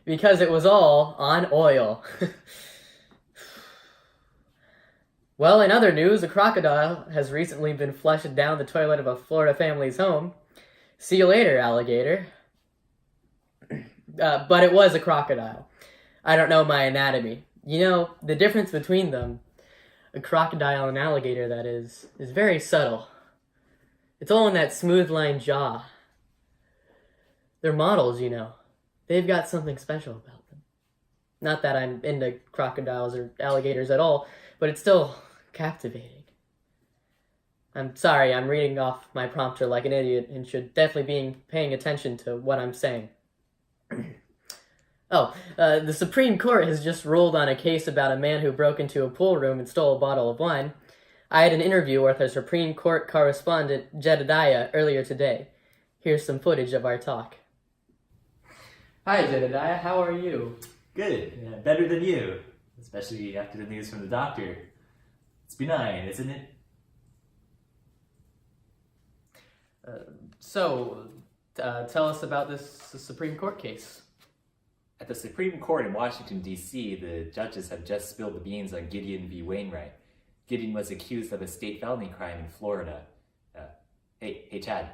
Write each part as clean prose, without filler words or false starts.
because it was all on oil. Well, in other news, a crocodile has recently been flushed down the toilet of a Florida family's home. See you later, alligator. But it was a crocodile. I don't know my anatomy. You know, the difference between them, a crocodile and an alligator, that is very subtle. It's all in that smooth-lined jaw. They're models, you know. They've got something special about them. Not that I'm into crocodiles or alligators at all, but it's still captivating. I'm sorry, I'm reading off my prompter like an idiot and should definitely be paying attention to what I'm saying. The Supreme Court has just ruled on a case about a man who broke into a pool room and stole a bottle of wine. I had an interview with our Supreme Court correspondent, Jedidiah, earlier today. Here's some footage of our talk. Hi, Jedidiah. How are you? Good. Yeah, better than you. Especially after the news from the doctor. It's benign, isn't it? Tell us about this Supreme Court case. At the Supreme Court in Washington, D.C., the judges have just spilled the beans on Gideon v. Wainwright. Gideon was accused of a state felony crime in Florida. Hey, Chad,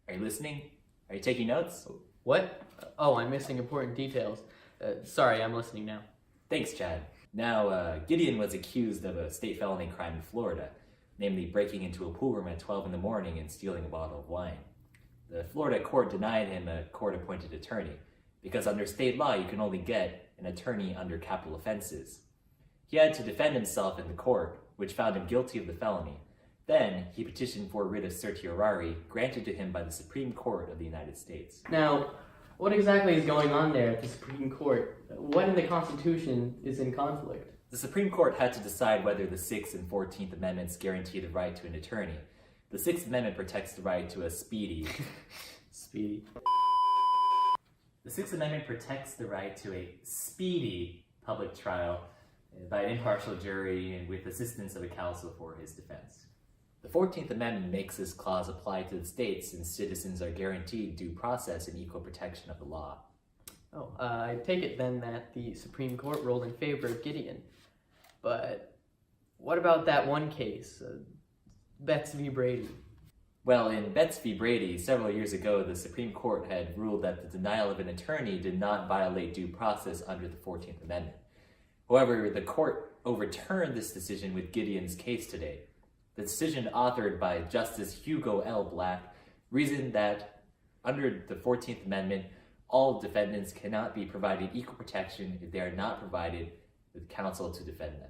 are you listening? Are you taking notes? What? Oh, I'm missing important details. Sorry, I'm listening now. Thanks, Chad. Now, Gideon was accused of a state felony crime in Florida, namely breaking into a pool room at 12 in the morning and stealing a bottle of wine. The Florida court denied him a court-appointed attorney, because under state law you can only get an attorney under capital offenses. He had to defend himself in the court, which found him guilty of the felony. Then, he petitioned for a writ of certiorari granted to him by the Supreme Court of the United States. Now, what exactly is going on there at the Supreme Court? What in the Constitution is in conflict? The Supreme Court had to decide whether the 6th and 14th Amendments guarantee the right to an attorney. The 6th Amendment protects the right to a speedy... Speedy. The 6th Amendment protects the right to a speedy public trial by an impartial jury and with assistance of a counsel for his defense. The 14th Amendment makes this clause apply to the states since citizens are guaranteed due process and equal protection of the law. I take it then that the Supreme Court ruled in favor of Gideon. But what about that one case, Betts v. Brady? Well, in Betts v. Brady, several years ago, the Supreme Court had ruled that the denial of an attorney did not violate due process under the 14th Amendment. However, the court overturned this decision with Gideon's case today. The decision, authored by Justice Hugo L. Black, reasoned that under the 14th Amendment, all defendants cannot be provided equal protection if they are not provided with counsel to defend them.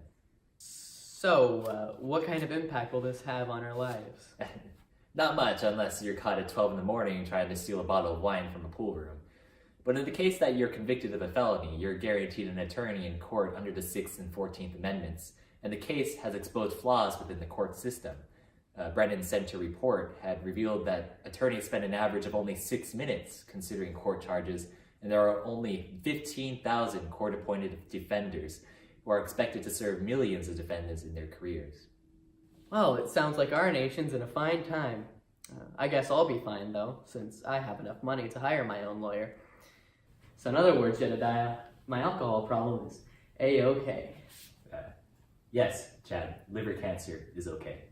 So, what kind of impact will this have on our lives? Not much, unless you're caught at 12 in the morning trying to steal a bottle of wine from a pool room. But in the case that you're convicted of a felony, you're guaranteed an attorney in court under the 6th and 14th Amendments, and the case has exposed flaws within the court system. Brennan Center report had revealed that attorneys spend an average of only 6 minutes considering court charges, and there are only 15,000 court-appointed defenders who are expected to serve millions of defendants in their careers. Well, it sounds like our nation's in a fine time. I guess I'll be fine, though, since I have enough money to hire my own lawyer. So in other words, Jedidiah, my alcohol problem is A-okay. Yes, Chad, liver cancer is okay.